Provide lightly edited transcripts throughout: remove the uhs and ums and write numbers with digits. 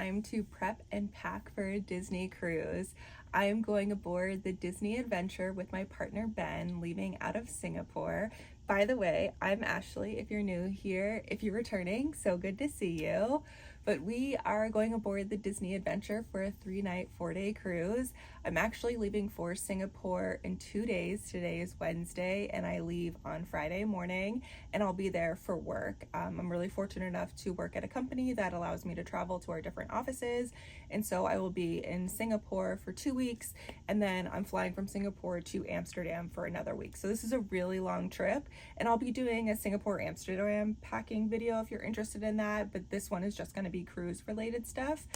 time to prep and pack for a Disney cruise. I am going aboard the Disney Adventure with my partner Ben, leaving out of Singapore. By the way, I'm Ashley if you're new here. If you're returning, so good to see you. But we are going aboard the Disney Adventure for a 3-night, 4-day cruise. I'm actually leaving for Singapore in 2 days. Today is Wednesday and I leave on Friday morning, and I'll be there for work. I'm really fortunate enough to work at a company that allows me to travel to our different offices, and so I will be in Singapore for 2 weeks, and then I'm flying from Singapore to Amsterdam for another week. So this is a really long trip, and I'll be doing a Singapore Amsterdam packing video if you're interested in that, but this one is just going to be cruise related stuff.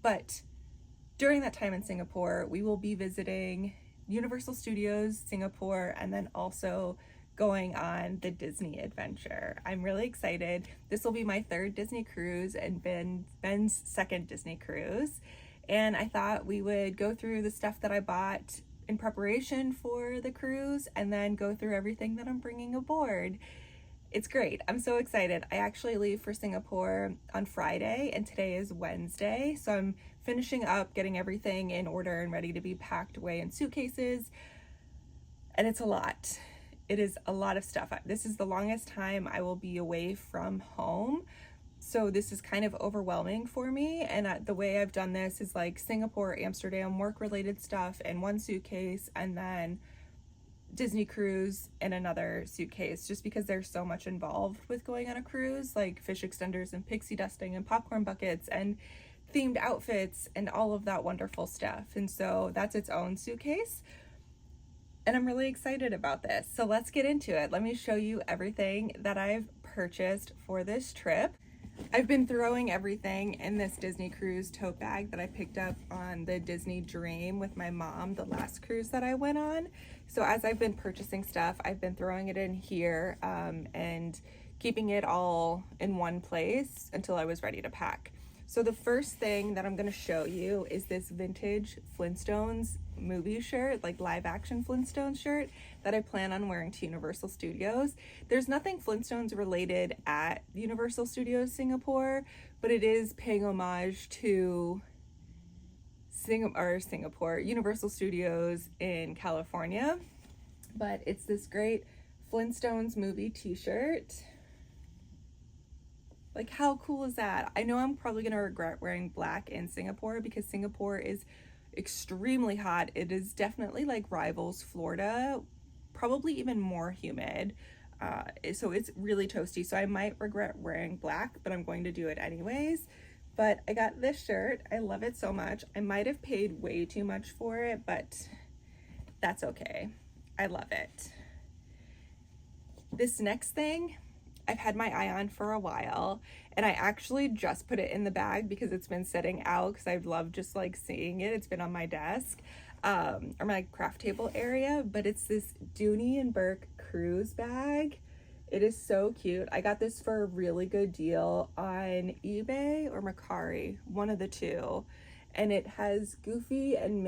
But during that time in Singapore, we will be visiting Universal Studios Singapore, and then also going on the Disney Adventure. I'm really excited. This will be my 3rd Disney cruise and Ben's 2nd Disney cruise. And I thought we would go through the stuff that I bought in preparation for the cruise and then go through everything that I'm bringing aboard. It's great. I'm so excited. I actually leave for Singapore on Friday and today is Wednesday. So I'm finishing up getting everything in order and ready to be packed away in suitcases. And it's a lot. It is a lot of stuff. This is the longest time I will be away from home. So this is kind of overwhelming for me. And the way I've done this is like Singapore, Amsterdam, work related stuff in one suitcase, and then Disney cruise in another suitcase, just because there's so much involved with going on a cruise, like fish extenders and pixie dusting and popcorn buckets and themed outfits and all of that wonderful stuff. And so that's its own suitcase. And I'm really excited about this. So let's get into it. Let me show you everything that I've purchased for this trip. I've been throwing everything in this Disney cruise tote bag that I picked up on the Disney Dream with my mom, the last cruise that I went on. So as I've been purchasing stuff, I've been throwing it in here and keeping it all in one place until I was ready to pack. So the first thing that I'm going to show you is this vintage Flintstones movie shirt, like live action Flintstones shirt that I plan on wearing to Universal Studios. There's nothing Flintstones related at Universal Studios Singapore, but it is paying homage to Singapore, Universal Studios in California. But it's this great Flintstones movie t-shirt. Like, how cool is that? I know I'm probably gonna regret wearing black in Singapore because Singapore is extremely hot. It is definitely like rivals Florida, probably even more humid. So it's really toasty. So I might regret wearing black, but I'm going to do it anyways. But I got this shirt. I love it so much. I might have paid way too much for it, but that's okay. I love it. This next thing, I've had my eye on for a while, and I actually just put it in the bag because it's been sitting out because I've loved just like seeing it. It's been on my desk or my craft table area, but it's this Dooney and Burke cruise bag. It is so cute. I got this for a really good deal on eBay or Mercari, one of the two. And it has Goofy and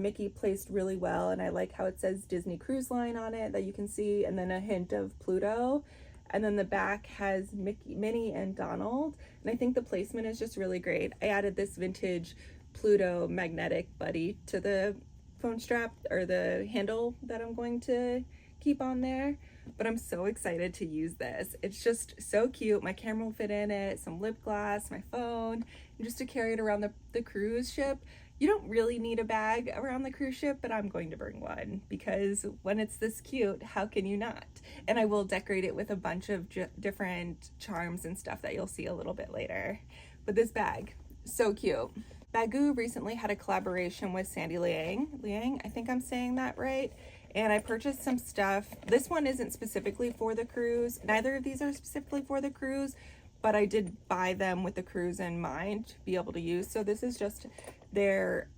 Mickey placed really well, and I like how it says Disney Cruise Line on it that you can see, and then a hint of Pluto. And then the back has Minnie and Donald. And I think the placement is just really great. I added this vintage Pluto magnetic buddy to the phone strap or the handle that I'm going to keep on there. But I'm so excited to use this. It's just so cute. My camera will fit in it, some lip gloss, my phone, and just to carry it around the cruise ship. You don't really need a bag around the cruise ship, but I'm going to bring one because when it's this cute, how can you not? And I will decorate it with a bunch of different charms and stuff that you'll see a little bit later. But this bag, so cute. Baggu recently had a collaboration with Sandy Liang, I think I'm saying that right. And I purchased some stuff. This one isn't specifically for the cruise. Neither of these are specifically for the cruise, but I did buy them with the cruise in mind to be able to use. So this is just their,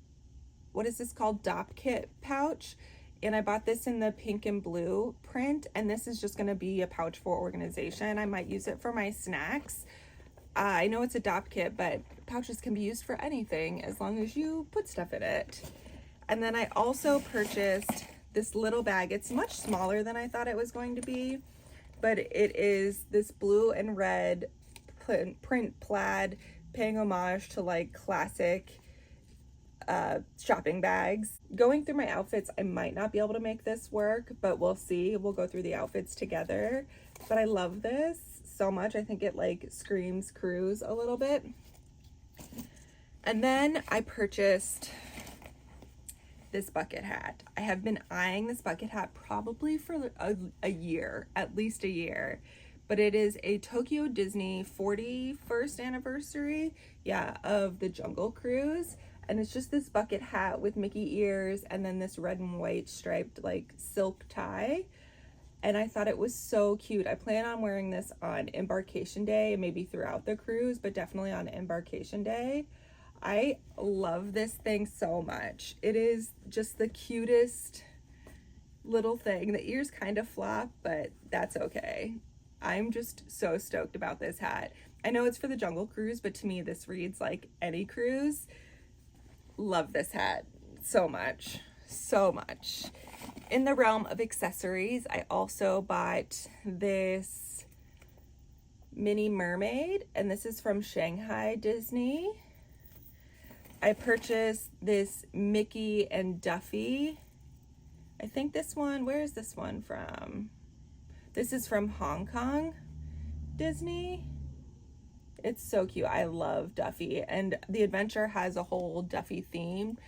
what is this called? Dop kit pouch. And I bought this in the pink and blue print. And this is just gonna be a pouch for organization. I might use it for my snacks. I know it's a Dop kit, but pouches can be used for anything as long as you put stuff in it. And then I also purchased this little bag. It's much smaller than I thought it was going to be, but it is this blue and red print plaid paying homage to like classic shopping bags. Going through my outfits, I might not be able to make this work, but we'll see. We'll go through the outfits together. But I love this so much. I think it like screams cruise a little bit. And then I purchased this bucket hat. I have been eyeing this bucket hat probably for a year, at least a year. But it is a Tokyo Disney 41st anniversary, of the Jungle Cruise. And it's just this bucket hat with Mickey ears and then this red and white striped like silk tie. And I thought it was so cute. I plan on wearing this on embarkation day, maybe throughout the cruise, but definitely on embarkation day. I love this thing so much. It is just the cutest little thing. The ears kind of flop, but that's okay. I'm just so stoked about this hat. I know it's for the Jungle Cruise, but to me this reads like any cruise. Love this hat so much, so much. In the realm of accessories, I also bought this mini mermaid, and this is from Shanghai Disney. I purchased this Mickey and Duffy. I think this one, where is this one from? This is from Hong Kong Disney. It's so cute. I love Duffy, and the adventure has a whole Duffy theme.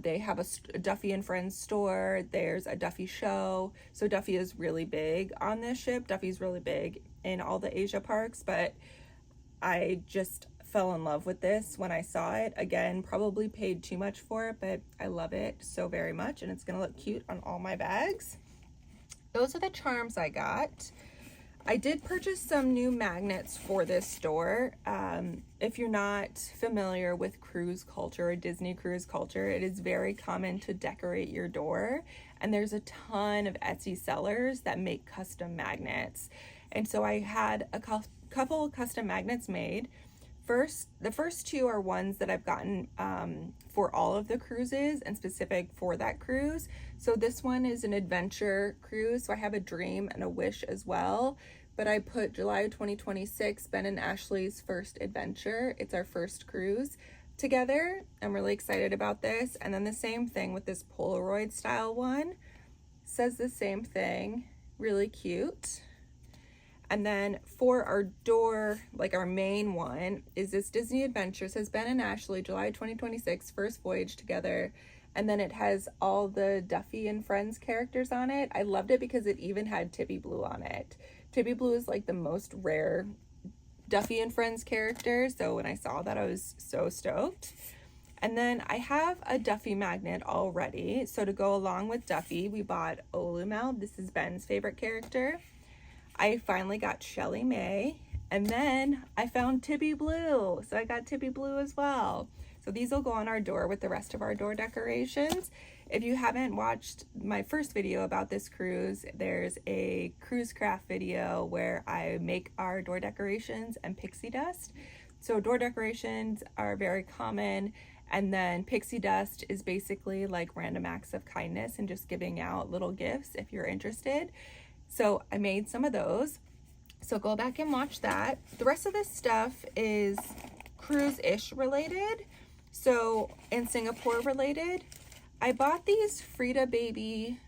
They have a Duffy and Friends store. There's a Duffy show. So Duffy is really big on this ship. Duffy's really big in all the Asia parks, but I just fell in love with this when I saw it. Again, probably paid too much for it, but I love it so very much, and it's gonna look cute on all my bags. Those are the charms I got. I did purchase some new magnets for this store. If you're not familiar with cruise culture or Disney cruise culture, it is very common to decorate your door. And there's a ton of Etsy sellers that make custom magnets. And so I had a couple custom magnets made. The first two are ones that I've gotten for all of the cruises and specific for that cruise. So this one is an adventure cruise. So I have a dream and a wish as well. But I put July 2026, Ben and Ashley's first adventure. It's our first cruise together. I'm really excited about this. And then the same thing with this Polaroid style one. Says the same thing. Really cute. And then for our door, like our main one, is this Disney Adventure. It says Ben and Ashley, July 2026, first voyage together. And then it has all the Duffy and Friends characters on it. I loved it because it even had Tippy Blue on it. Tippy Blue is like the most rare Duffy and Friends character. So when I saw that, I was so stoked. And then I have a Duffy magnet already. So to go along with Duffy, we bought Olumel. This is Ben's favorite character. I finally got Shelly May, and then I found Tippy Blue. So I got Tippy Blue as well. So these will go on our door with the rest of our door decorations. If you haven't watched my first video about this cruise, there's a cruise craft video where I make our door decorations and pixie dust. So door decorations are very common, and then pixie dust is basically like random acts of kindness and just giving out little gifts if you're interested. So I made some of those. So go back and watch that. The rest of this stuff is cruise-ish related. So, and Singapore related. I bought these Frida Baby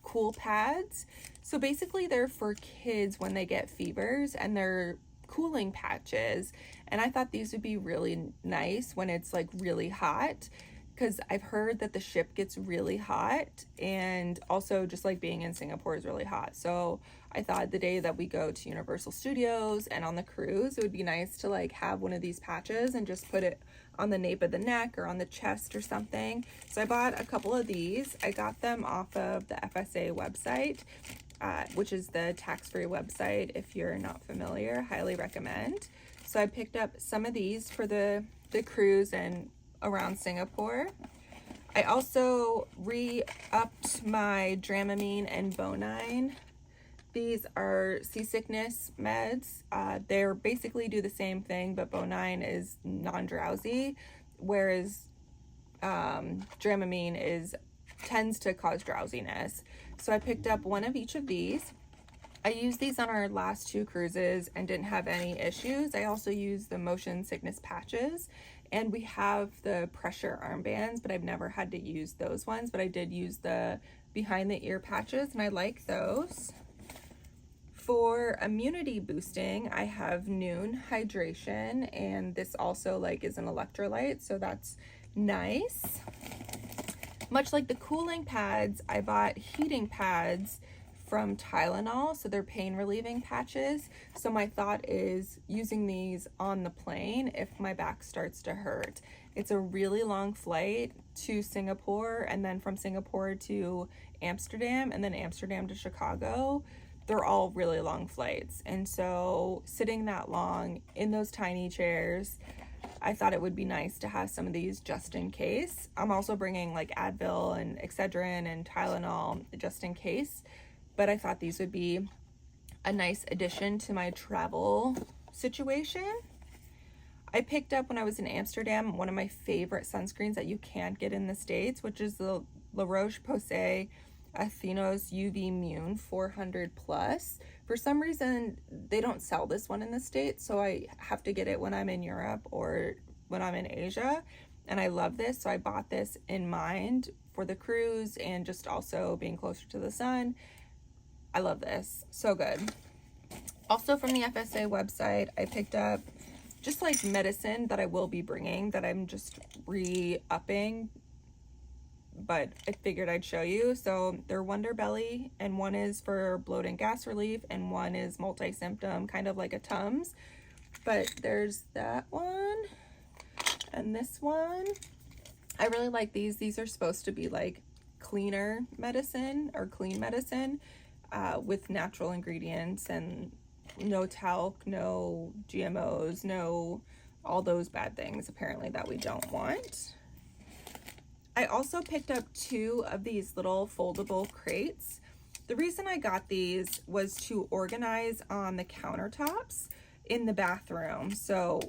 cool pads. So basically they're for kids when they get fevers, and they're cooling patches. And I thought these would be really nice when it's like really hot, because I've heard that the ship gets really hot, and also just like being in Singapore is really hot. So I thought the day that we go to Universal Studios and on the cruise, it would be nice to like have one of these patches and just put it on the nape of the neck or on the chest or something. So I bought a couple of these. I got them off of the FSA website, which is the tax-free website. If you're not familiar, highly recommend. So I picked up some of these for the cruise and around Singapore. I also re-upped my Dramamine and Bonine. These are seasickness meds. They're basically do the same thing, but Bonine is non-drowsy, whereas Dramamine tends to cause drowsiness. So I picked up one of each of these. I used these on our last 2 cruises and didn't have any issues. I also used the motion sickness patches, and we have the pressure armbands, but I've never had to use those ones, but I did use the behind the ear patches and I like those. For immunity boosting, I have Noon Hydration, and this also like is an electrolyte, so that's nice. Much like the cooling pads, I bought heating pads from Tylenol, so they're pain relieving patches. So my thought is using these on the plane if my back starts to hurt. It's a really long flight to Singapore, and then from Singapore to Amsterdam, and then Amsterdam to Chicago. They're all really long flights, and so sitting that long in those tiny chairs, I thought it would be nice to have some of these just in case. I'm also bringing like Advil and Excedrin and Tylenol just in case, but I thought these would be a nice addition to my travel situation. I picked up when I was in Amsterdam one of my favorite sunscreens that you can't get in the States, which is the La Roche-Posay Athenos UV Immune 400 plus. For some reason they don't sell this one in the States, so I have to get it when I'm in Europe or when I'm in Asia, and I love this, so I bought this in mind for the cruise and just also being closer to the sun. I love this, so good. Also from the FSA website, I picked up just like medicine that I will be bringing that I'm just re-upping, but I figured I'd show you. So they're Wonder Belly, and one is for bloat and gas relief, and one is multi-symptom, kind of like a Tums. But there's that one and this one. I really like these. These are supposed to be like cleaner medicine or clean medicine with natural ingredients and no talc, no GMOs, no all those bad things apparently that we don't want. I also picked up 2 of these little foldable crates. The reason I got these was to organize on the countertops in the bathroom. So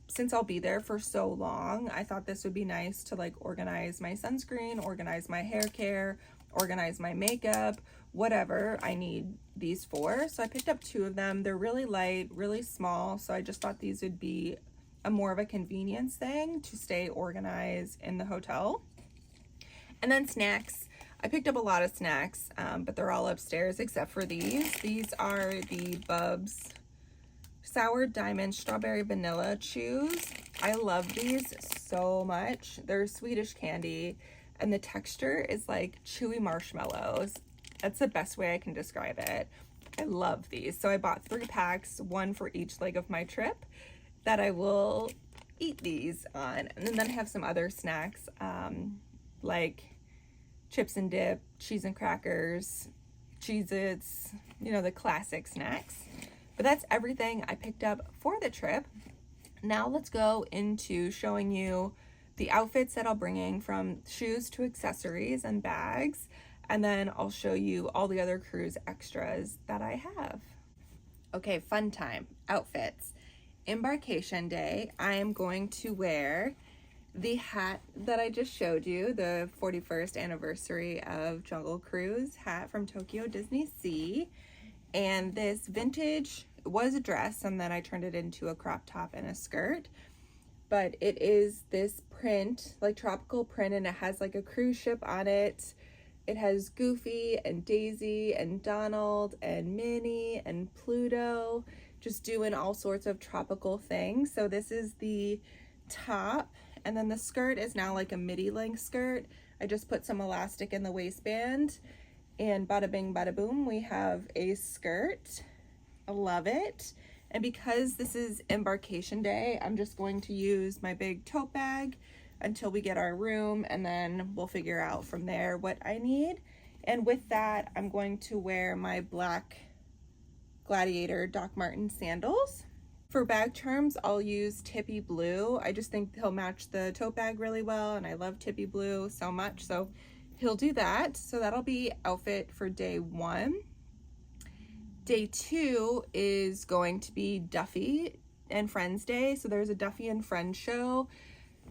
since I'll be there for so long, I thought this would be nice to like organize my sunscreen, organize my hair care, organize my makeup, whatever I need these for. So I picked up 2 of them. They're really light, really small, so I just thought these would be a more of a convenience thing to stay organized in the hotel. And then snacks. I picked up a lot of snacks, but they're all upstairs except for these. These are the Bubs Sour Diamond Strawberry Vanilla Chews. I love these so much. They're Swedish candy, and the texture is like chewy marshmallows. That's the best way I can describe it. I love these. So I bought 3 packs, 1 for each leg of my trip, that I will eat these on. And then I have some other snacks, like chips and dip, cheese and crackers, Cheez-Its, you know, the classic snacks. But that's everything I picked up for the trip. Now let's go into showing you the outfits that I'll bring, from shoes to accessories and bags, and then I'll show you all the other cruise extras that I have. Okay, fun time. Outfits. Embarkation day, I am going to wear the hat that I just showed you, the 41st anniversary of Jungle Cruise hat from Tokyo Disney Sea. And this vintage was a dress, and then I turned it into a crop top and a skirt. But it is this print, like tropical print, and it has like a cruise ship on it. It has Goofy and Daisy and Donald and Minnie and Pluto, just doing all sorts of tropical things. So this is the top, and then the skirt is now like a midi length skirt. I just put some elastic in the waistband, and bada bing bada boom, we have a skirt. I love it. And because this is embarkation day, I'm just going to use my big tote bag until we get our room, and then we'll figure out from there what I need. And with that, I'm going to wear my black Gladiator Doc Marten sandals. For bag charms, I'll use Tippy Blue. I just think he'll match the tote bag really well, and I love Tippy Blue so much, so he'll do that. So that'll be outfit for day 1. Day 2 is going to be Duffy and Friends Day. So there's a Duffy and Friends show.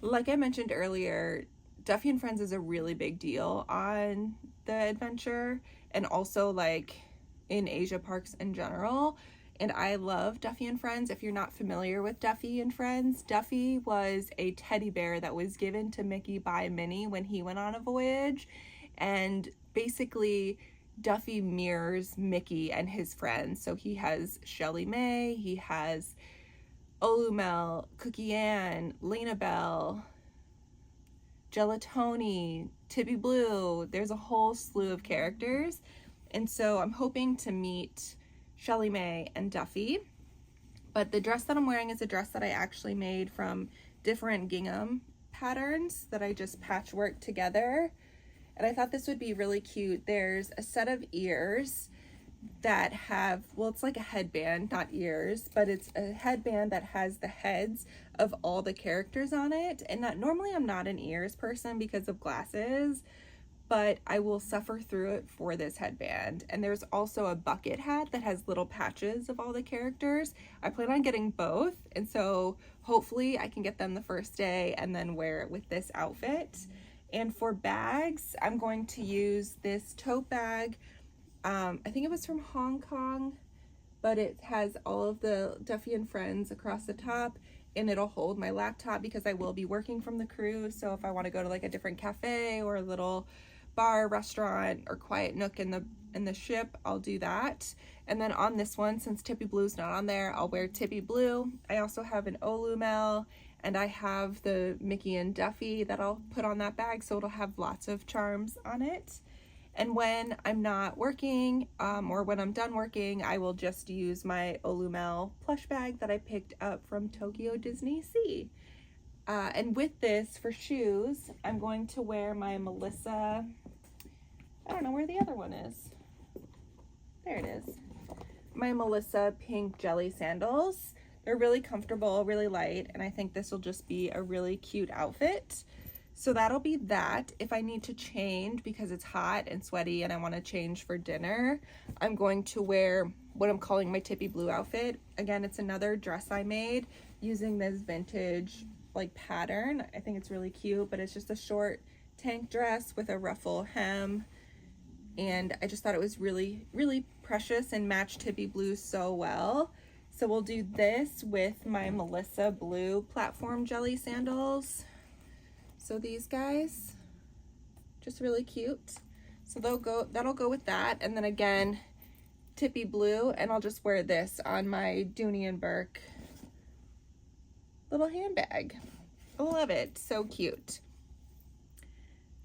Like I mentioned earlier, Duffy and Friends is a really big deal on the adventure, and also like in Asia parks in general. And I love Duffy and Friends. If you're not familiar with Duffy and Friends, Duffy was a teddy bear that was given to Mickey by Minnie when he went on a voyage. And basically, Duffy mirrors Mickey and his friends. So he has Shelly Mae, he has Olumel, Cookie Ann, Lena Bell, Gelatoni, Tippy Blue. There's a whole slew of characters. And so I'm hoping to meet Shelly Mae and Duffy. But the dress that I'm wearing is a dress that I actually made from different gingham patterns that I just patchworked together. And I thought this would be really cute. There's a set of ears that have, well, it's like a headband, not ears, but it's a headband that has the heads of all the characters on it. And that normally I'm not an ears person because of glasses, but I will suffer through it for this headband. And there's also a bucket hat that has little patches of all the characters. I plan on getting both, and so hopefully I can get them the first day and then wear it with this outfit. And for bags, I'm going to use this tote bag. I think it was from Hong Kong, but it has all of the Duffy and Friends across the top, and it'll hold my laptop because I will be working from the cruise. So if I want to go to like a different cafe or a little bar, restaurant, or quiet nook in the ship, I'll do that. And then on this one, since Tippy Blue's not on there, I'll wear Tippy Blue. I also have an Olumel, and I have the Mickey and Duffy that I'll put on that bag, so it'll have lots of charms on it. And when I'm not working, or when I'm done working, I will just use my Olumel plush bag that I picked up from Tokyo Disney Sea. And with this, for shoes, I'm going to wear my Melissa, I don't know where the other one is. There it is. My Melissa pink jelly sandals. They're really comfortable, really light, and I think this will just be a really cute outfit. So that'll be that. If I need to change because it's hot and sweaty and I want to change for dinner, I'm going to wear what I'm calling my Tippy Blue outfit. Again, it's another dress I made using this vintage like pattern. I think it's really cute, but it's just a short tank dress with a ruffle hem. And I just thought it was really, really precious and matched Tippy Blue so well. So we'll do this with my Melissa Blue platform jelly sandals. So these guys, just really cute. So that'll go with that. And then again, Tippy Blue, and I'll just wear this on my Dooney and Burke little handbag. I love it, so cute.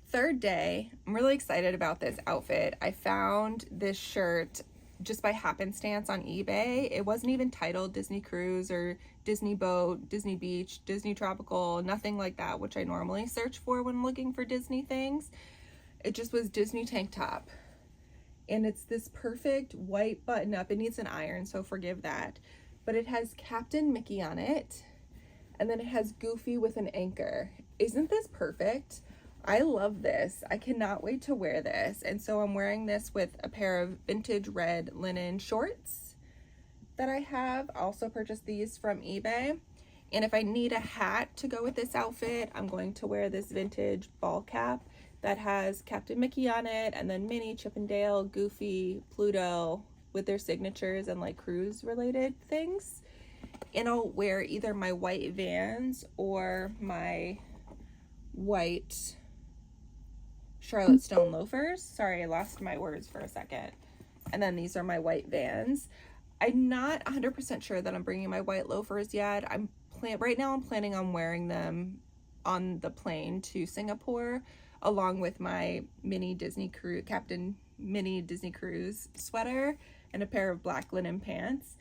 Third day, I'm really excited about this outfit. I found this shirt just by happenstance on eBay. It wasn't even titled Disney Cruise or Disney Boat, Disney Beach, Disney Tropical, nothing like that, which I normally search for when looking for Disney things. It just was Disney tank top. And it's this perfect white button up. It needs an iron, so forgive that. But it has Captain Mickey on it. And then it has Goofy with an anchor. Isn't this perfect? I love this. I cannot wait to wear this. And so I'm wearing this with a pair of vintage red linen shorts that I have. I also purchased these from eBay. And if I need a hat to go with this outfit, I'm going to wear this vintage ball cap that has Captain Mickey on it, and then Minnie, Chip and Dale, Goofy, Pluto with their signatures and like cruise related things. And I'll wear either my white Vans or my white Charlotte Stone loafers. Sorry, I lost my words for a second. And then these are my white Vans. I'm not 100% sure that I'm bringing my white loafers yet. Right now I'm planning on wearing them on the plane to Singapore, along with my Captain Mini Disney Cruise sweater and a pair of black linen pants.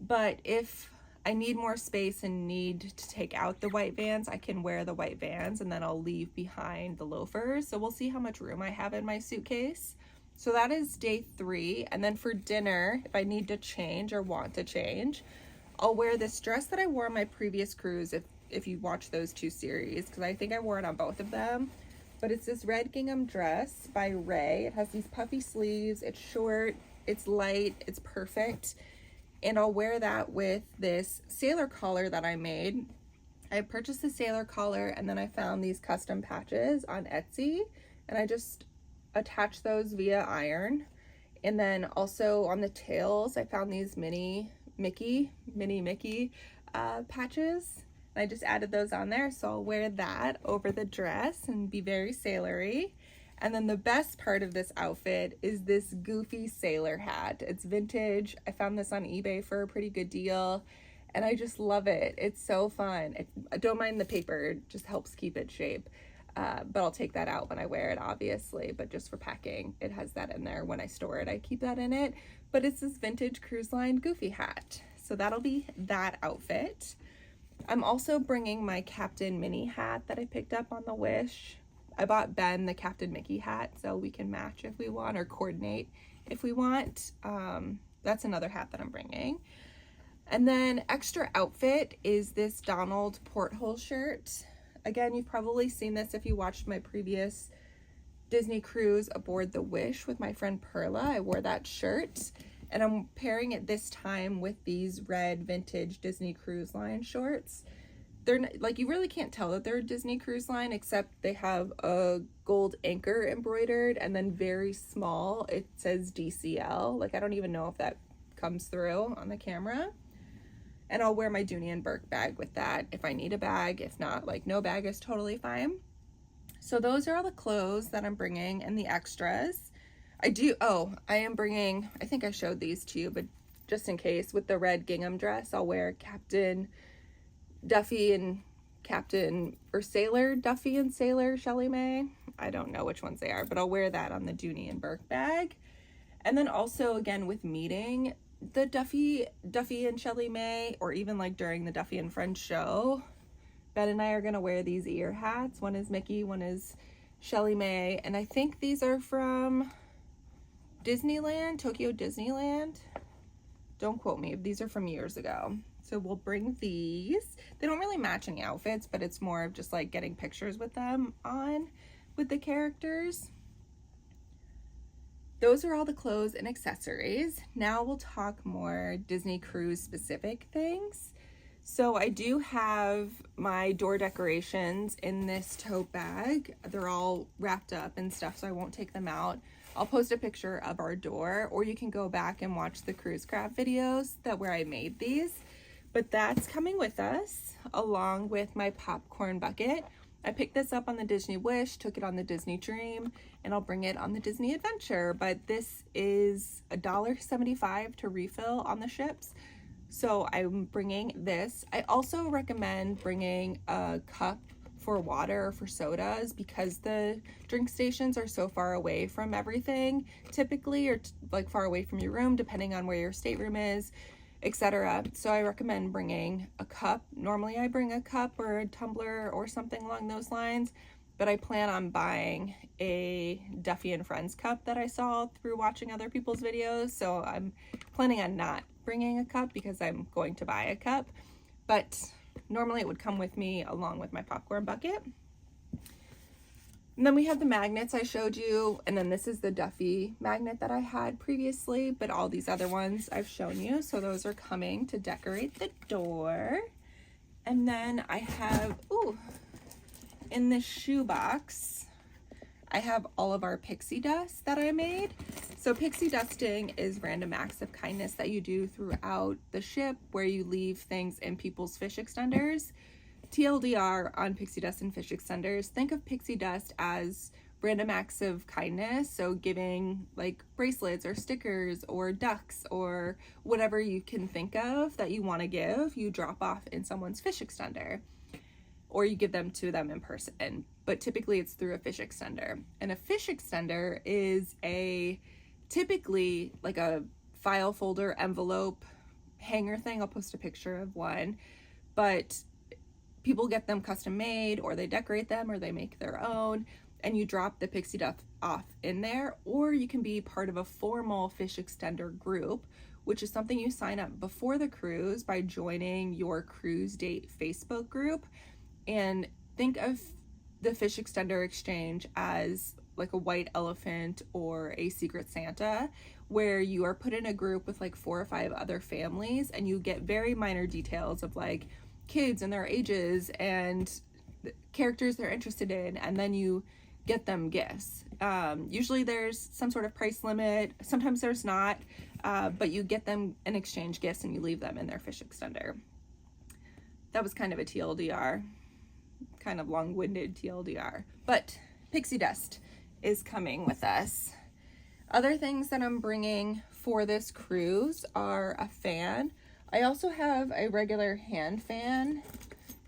But if I need more space and need to take out the white Vans, I can wear the white Vans and then I'll leave behind the loafers. So we'll see how much room I have in my suitcase. So that is day 3. And then for dinner, if I need to change or want to change, I'll wear this dress that I wore on my previous cruise if you watch those 2 series, because I think I wore it on both of them. But it's this red gingham dress by Ray. It has these puffy sleeves. It's short, it's light, it's perfect. And I'll wear that with this sailor collar that I made. I purchased the sailor collar and then I found these custom patches on Etsy, and I just attached those via iron. And then also on the tails, I found these mini Mickey patches. I just added those on there, so I'll wear that over the dress and be very sailory. And then the best part of this outfit is this goofy sailor hat. It's vintage. I found this on eBay for a pretty good deal, and I just love it. It's so fun. I don't mind the paper, it just helps keep it shape. But I'll take that out when I wear it, obviously, but just for packing, it has that in there. When I store it, I keep that in it. But it's this vintage cruise line goofy hat. So that'll be that outfit. I'm also bringing my Captain Minnie hat that I picked up on the Wish. I bought Ben the Captain Mickey hat so we can match if we want, or coordinate if we want. That's another hat that I'm bringing. And then extra outfit is this Donald porthole shirt. Again, you've probably seen this if you watched my previous Disney cruise aboard the Wish with my friend Perla. I wore that shirt, and I'm pairing it this time with these red vintage Disney Cruise Line shorts. They're not, like, you really can't tell that they're a Disney Cruise Line, except they have a gold anchor embroidered, and then very small it says DCL. Like, I don't even know if that comes through on the camera. And I'll wear my Dooney and Burke bag with that if I need a bag. If not, like, no bag is totally fine. So those are all the clothes that I'm bringing and the extras. I am bringing, I think I showed these to you, but just in case, with the red gingham dress, I'll wear Captain Duffy and Sailor Duffy and Sailor Shelley May. I don't know which ones they are, but I'll wear that on the Dooney and Burke bag. And then also, again, with meeting the Duffy and Shelley May, or even like during the Duffy and Friends show, Ben and I are gonna wear these ear hats. One is Mickey, one is Shelley May, and I think these are from Disneyland, Tokyo Disneyland. Don't quote me, these are from years ago. So we'll bring these. They don't really match any outfits, but it's more of just like getting pictures with them on with the characters. Those are all the clothes and accessories. Now we'll talk more Disney cruise specific things. So I do have my door decorations in this tote bag. They're all wrapped up and stuff, so I won't take them out. I'll post a picture of our door, or you can go back and watch the cruise craft videos where I made these. But that's coming with us, along with my popcorn bucket. I picked this up on the Disney Wish, took it on the Disney Dream, and I'll bring it on the Disney Adventure. But this is $1.75 to refill on the ships. So I'm bringing this. I also recommend bringing a cup for water or for sodas, because the drink stations are so far away from everything typically, or like far away from your room, depending on where your stateroom is, etc. So I recommend bringing a cup. Normally I bring a cup or a tumbler or something along those lines, but I plan on buying a Duffy and Friends cup that I saw through watching other people's videos. So I'm planning on not bringing a cup because I'm going to buy a cup, but normally it would come with me along with my popcorn bucket. And then we have the magnets I showed you, and then this is the Duffy magnet that I had previously, but all these other ones I've shown you. So those are coming to decorate the door. And then I have, in this shoebox, I have all of our pixie dust that I made. So pixie dusting is random acts of kindness that you do throughout the ship, where you leave things in people's fish extenders. TLDR on pixie dust and fish extenders, think of pixie dust as random acts of kindness. So giving like bracelets or stickers or ducks or whatever you can think of that you want to give, you drop off in someone's fish extender, or you give them to them in person, but typically it's through a fish extender. And a fish extender is typically like a file folder envelope hanger thing. I'll post a picture of one, but people get them custom made, or they decorate them, or they make their own, and you drop the pixie dust off in there. Or you can be part of a formal fish extender group, which is something you sign up before the cruise by joining your cruise date Facebook group. And think of the fish extender exchange as like a white elephant or a Secret Santa, where you are put in a group with like 4 or 5 other families, and you get very minor details of like kids and their ages and the characters they're interested in, and then you get them gifts. Usually there's some sort of price limit. Sometimes there's not, but you get them and exchange gifts and you leave them in their fish extender. That was kind of a TLDR, kind of long-winded TLDR, but Pixie Dust is coming with us. Other things that I'm bringing for this cruise are a fan. I also have a regular hand fan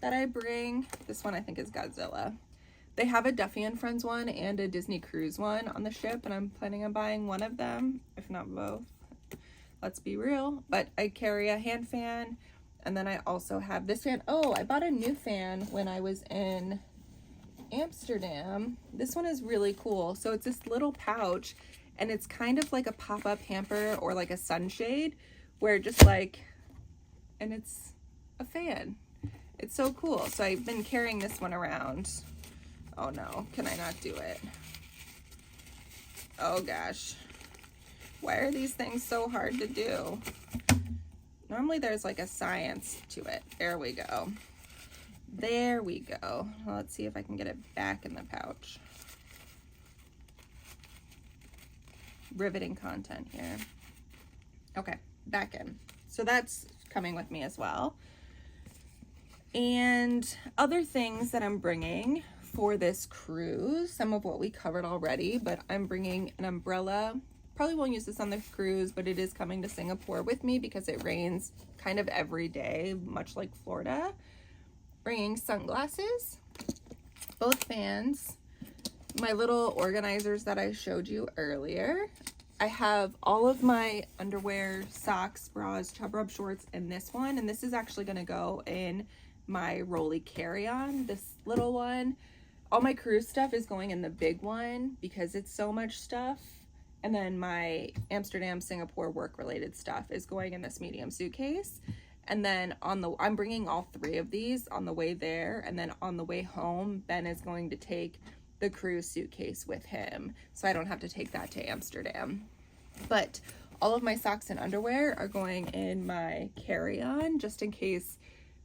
that I bring. This one I think is Godzilla. They have a Duffy and Friends one and a Disney Cruise one on the ship, and I'm planning on buying one of them, if not both. Let's be real. But I carry a hand fan, and then I also have this fan. Oh, I bought a new fan when I was in Amsterdam. This one is really cool. So it's this little pouch, and it's kind of like a pop-up hamper or like a sunshade, where just like, and it's a fan. It's so cool. So I've been carrying this one around. Oh no, can I not do it? Oh gosh. Why are these things so hard to do? Normally there's like a science to it. There we go. There we go. Well, let's see if I can get it back in the pouch. Riveting content here. Okay, back in. So that's coming with me as well. And other things that I'm bringing for this cruise, some of what we covered already, but I'm bringing an umbrella. Probably won't use this on the cruise, but it is coming to Singapore with me because it rains kind of every day, much like Florida. Bringing sunglasses, both fans, my little organizers that I showed you earlier. I have all of my underwear, socks, bras, chub rub shorts in this one, and this is actually going to go in my Rolly carry-on, this little one. All my cruise stuff is going in the big one because it's so much stuff, and then my Amsterdam, Singapore work-related stuff is going in this medium suitcase. And then I'm bringing all three of these on the way there, and then on the way home, Ben is going to take the cruise suitcase with him, so I don't have to take that to Amsterdam. But all of my socks and underwear are going in my carry-on, just in case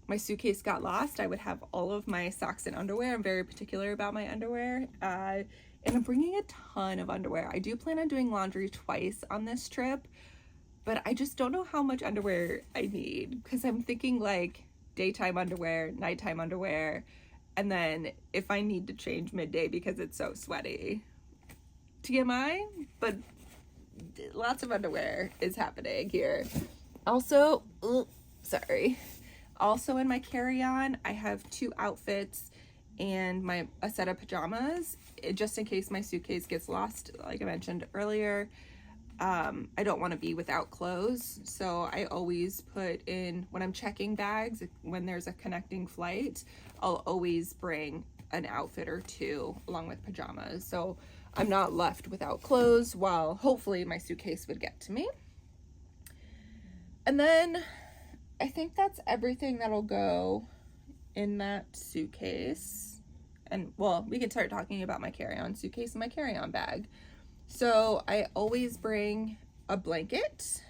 my suitcase got lost. I would have all of my socks and underwear. I'm very particular about my underwear. And I'm bringing a ton of underwear. I do plan on doing laundry twice on this trip, but I just don't know how much underwear I need, because I'm thinking like daytime underwear, nighttime underwear, and then if I need to change midday because it's so sweaty. TMI, but lots of underwear is happening here. Also, also in my carry-on, I have 2 outfits and a set of pajamas, just in case my suitcase gets lost, like I mentioned earlier. I don't want to be without clothes, so I always put in, when I'm checking bags, when there's a connecting flight, I'll always bring an outfit or 2 along with pajamas, so I'm not left without clothes while hopefully my suitcase would get to me. And then I think that's everything that'll go in that suitcase. And well, we can start talking about my carry-on suitcase and my carry-on bag. So I always bring a blanket.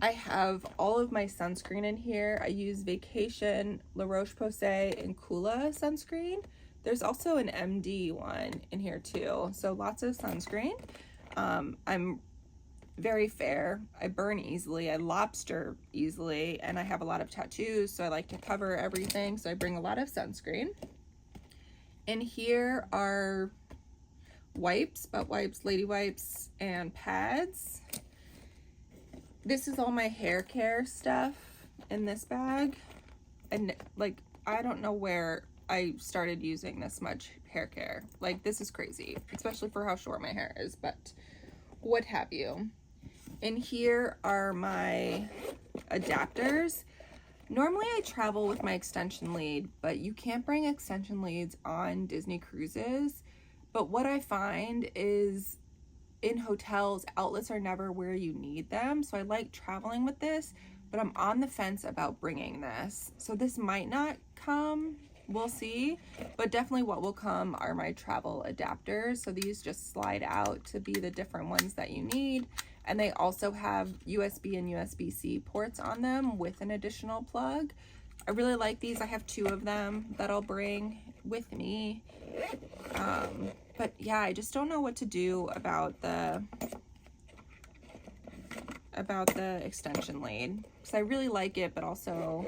I have all of my sunscreen in here. I use Vacation, La Roche-Posay, and Kula sunscreen. There's also an MD one in here too. So lots of sunscreen. I'm very fair. I burn easily. I lobster easily. And I have a lot of tattoos, so I like to cover everything. So I bring a lot of sunscreen. In here are wipes, butt wipes, lady wipes, and pads. This is all my hair care stuff in this bag. And like, I don't know where I started using this much hair care. Like, this is crazy, especially for how short my hair is, but what have you. In here are my adapters. Normally I travel with my extension lead, but you can't bring extension leads on Disney cruises. But what I find is in hotels, outlets are never where you need them. So I like traveling with this, but I'm on the fence about bringing this. So this might not come, we'll see, but definitely what will come are my travel adapters. So these just slide out to be the different ones that you need. And they also have USB and USB-C ports on them with an additional plug. I really like these. I have 2 of them that I'll bring with me. But yeah, I just don't know what to do about the extension lead, because I really like it, but also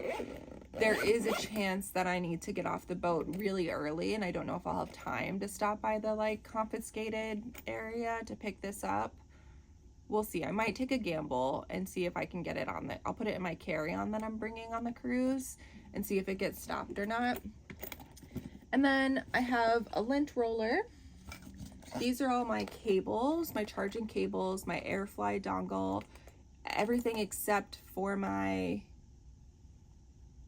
there is a chance that I need to get off the boat really early, and I don't know if I'll have time to stop by the like confiscated area to pick this up. We'll see. I might take a gamble and see if I can get it on the, I'll put it in my carry-on that I'm bringing on the cruise and see if it gets stopped or not. And then I have a lint roller. These are all my cables, my charging cables, my AirFly dongle, everything except for my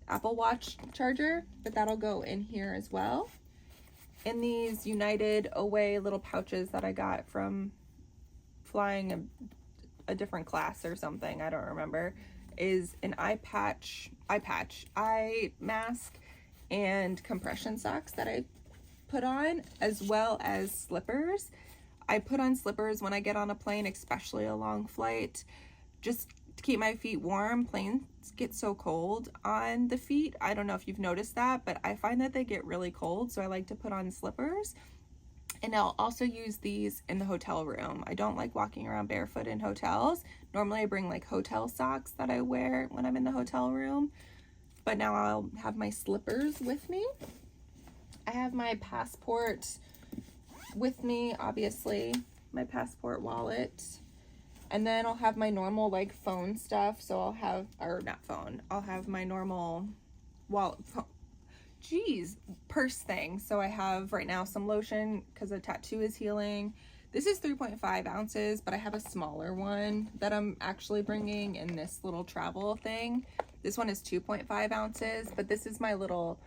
Apple Watch charger, but that'll go in here as well. In these United Away little pouches that I got from flying a different class or something, I don't remember, is an eye mask and compression socks that I put on, as well as slippers. I put on slippers when I get on a plane, especially a long flight, just to keep my feet warm. Planes get so cold on the feet. I don't know if you've noticed that, but I find that they get really cold, so I like to put on slippers. And I'll also use these in the hotel room. I don't like walking around barefoot in hotels. Normally I bring like hotel socks that I wear when I'm in the hotel room, but now I'll have my slippers with me. I have my passport with me, obviously, my passport wallet. And then I'll have my normal like phone stuff. So I'll have, or not phone, I'll have my normal wallet, purse thing. So I have right now some lotion because the tattoo is healing. This is 3.5 ounces, but I have a smaller one that I'm actually bringing in this little travel thing. This one is 2.5 ounces, but this is my little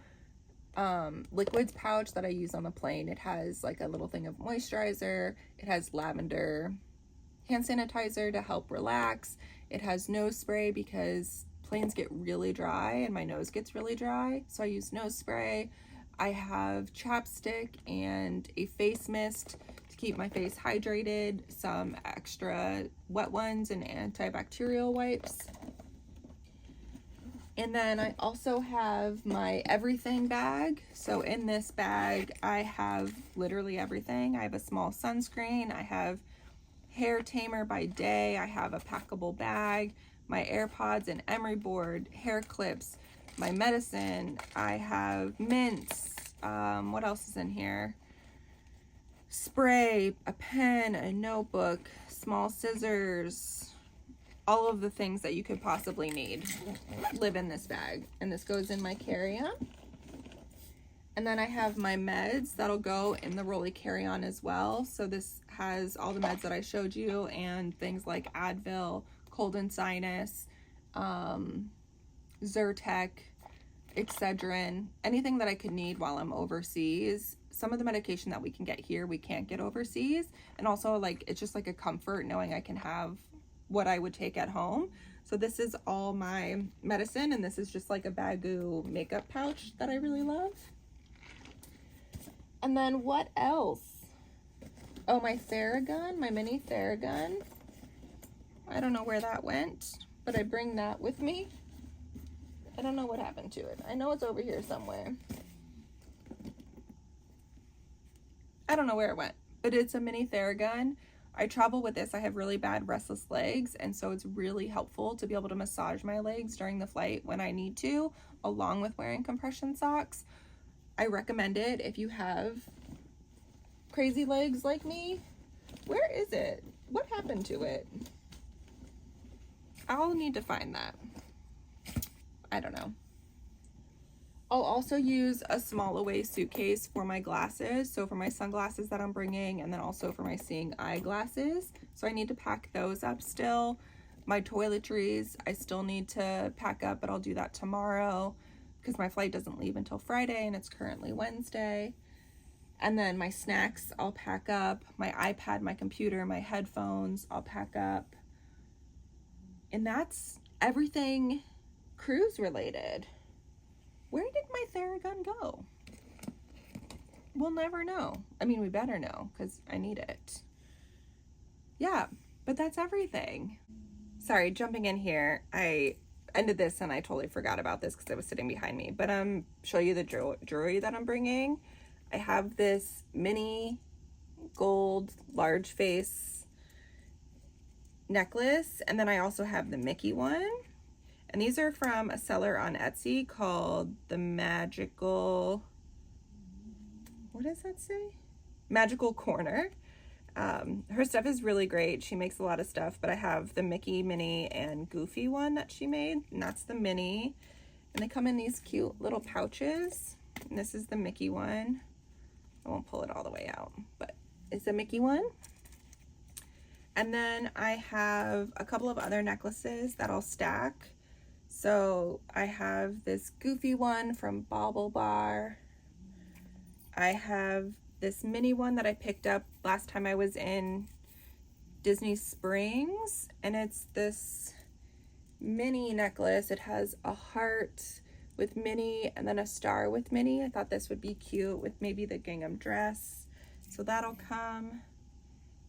liquids pouch that I use on the plane. It has like a little thing of moisturizer. It has lavender hand sanitizer to help relax. It has nose spray because planes get really dry and my nose gets really dry, so I use nose spray. I have chapstick and a face mist to keep my face hydrated, some extra wet ones and antibacterial wipes. And then I also have my everything bag. So in this bag, I have literally everything. I have a small sunscreen. I have hair tamer by day. I have a packable bag, my AirPods and emery board, hair clips, my medicine. I have mints. What else is in here? Spray, a pen, a notebook, small scissors. All of the things that you could possibly need live in this bag, and this goes in my carry-on. And then I have my meds that'll go in the rolly carry-on as well. So this has all the meds that I showed you and things like Advil, cold and sinus, Zyrtec, Excedrin, anything that I could need while I'm overseas. Some of the medication that we can get here, we can't get overseas. And also like, it's just like a comfort knowing I can have what I would take at home. So this is all my medicine, and this is just like a Baggu makeup pouch that I really love. And then what else? Oh, my Theragun, my mini Theragun. I don't know where that went, but I bring that with me. I don't know what happened to it. I know it's over here somewhere. I don't know where it went, but it's a mini Theragun. I travel with this. I have really bad restless legs, and so it's really helpful to be able to massage my legs during the flight when I need to, along with wearing compression socks. I recommend it if you have crazy legs like me. Where is it? What happened to it? I'll need to find that. I don't know. I'll also use a small away suitcase for my glasses. So for my sunglasses that I'm bringing, and then also for my seeing eyeglasses. So I need to pack those up still. My toiletries, I still need to pack up, but I'll do that tomorrow because my flight doesn't leave until Friday and it's currently Wednesday. And then my snacks, I'll pack up. My iPad, my computer, my headphones, I'll pack up. And that's everything cruise related. Where did my Theragun go? We'll never know. I mean, we better know because I need it. Yeah, but that's everything. Sorry, jumping in here. I ended this and I totally forgot about this because it was sitting behind me. But show you the jewelry that I'm bringing. I have this mini gold large face necklace. And then I also have the Mickey one. And these are from a seller on Etsy called the Magical, what does that say? Magical Corner. Her stuff is really great. She makes a lot of stuff, but I have the Mickey, Minnie, and Goofy one that she made, and that's the Minnie. And they come in these cute little pouches. And this is the Mickey one. I won't pull it all the way out, but it's the Mickey one. And then I have a couple of other necklaces that I'll stack. So I have this Goofy one from Bauble Bar. I have this mini one that I picked up last time I was in Disney Springs, and it's this mini necklace. It has a heart with Minnie and then a star with Minnie. I thought this would be cute with maybe the gingham dress, so that'll come.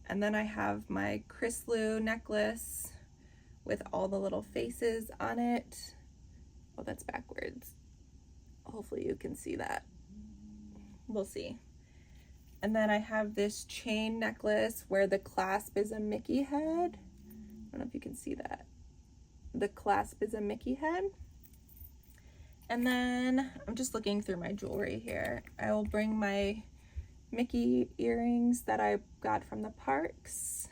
And then I have my Chrislou necklace with all the little faces on it. Oh, that's backwards. Hopefully you can see that. We'll see. And then I have this chain necklace where the clasp is a Mickey head. I don't know if you can see that. The clasp is a Mickey head. And then I'm just looking through my jewelry here. I will bring my Mickey earrings that I got from the parks.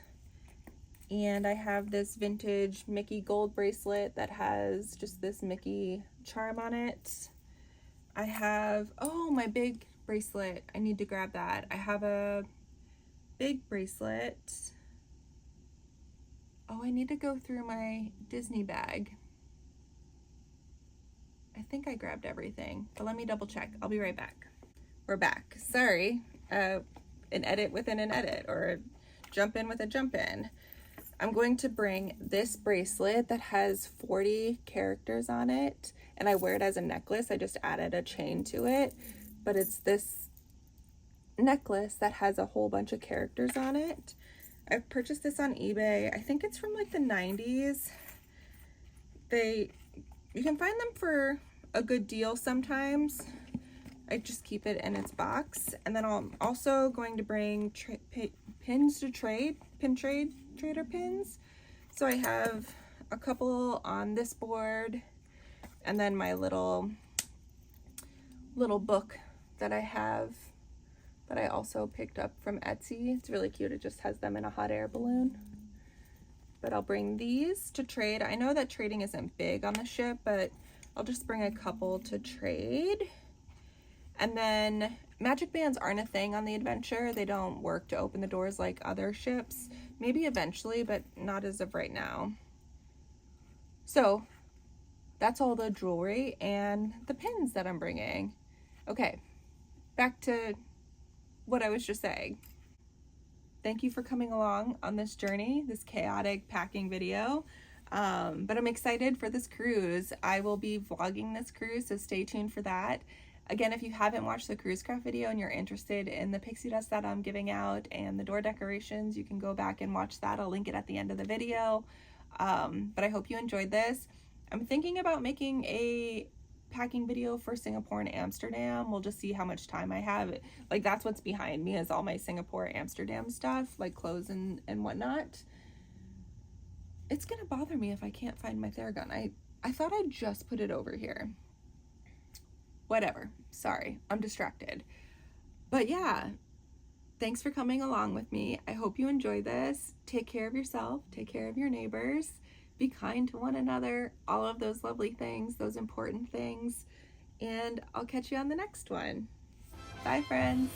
And I have this vintage Mickey gold bracelet that has just this Mickey charm on it. I have, oh, my big bracelet. I need to grab that. I have a big bracelet. Oh, I need to go through my Disney bag. I think I grabbed everything, but let me double check. I'll be right back. We're back. Sorry. An edit within an edit, or a jump in with a jump in. I'm going to bring this bracelet that has 40 characters on it, and I wear it as a necklace. I just added a chain to it, but it's this necklace that has a whole bunch of characters on it. I've purchased this on eBay. I think it's from like the 90s. You can find them for a good deal sometimes. I just keep it in its box. And then I'm also going to bring pins to trade, trader pins. So I have a couple on this board, and then my little book that I have that I also picked up from Etsy. It's really cute. It just has them in a hot air balloon. But I'll bring these to trade. I know that trading isn't big on the ship, but I'll just bring a couple to trade. And then magic bands aren't a thing on the Adventure. They don't work to open the doors like other ships. Maybe eventually, but not as of right now. So that's all the jewelry and the pins that I'm bringing. Okay, back to what I was just saying. Thank you for coming along on this journey, this chaotic packing video. But I'm excited for this cruise. I will be vlogging this cruise, so stay tuned for that. Again, if you haven't watched the cruise craft video and you're interested in the pixie dust that I'm giving out and the door decorations, you can go back and watch that. I'll link it at the end of the video. But I hope you enjoyed this. I'm thinking about making a packing video for Singapore and Amsterdam. We'll just see how much time I have. Like, that's what's behind me, is all my Singapore, Amsterdam stuff, like clothes and whatnot. It's gonna bother me if I can't find my Theragun. I thought I just put it over here. Whatever, sorry, I'm distracted. But yeah, thanks for coming along with me. I hope you enjoy this. Take care of yourself, take care of your neighbors, be kind to one another, all of those lovely things, those important things, and I'll catch you on the next one. Bye, friends.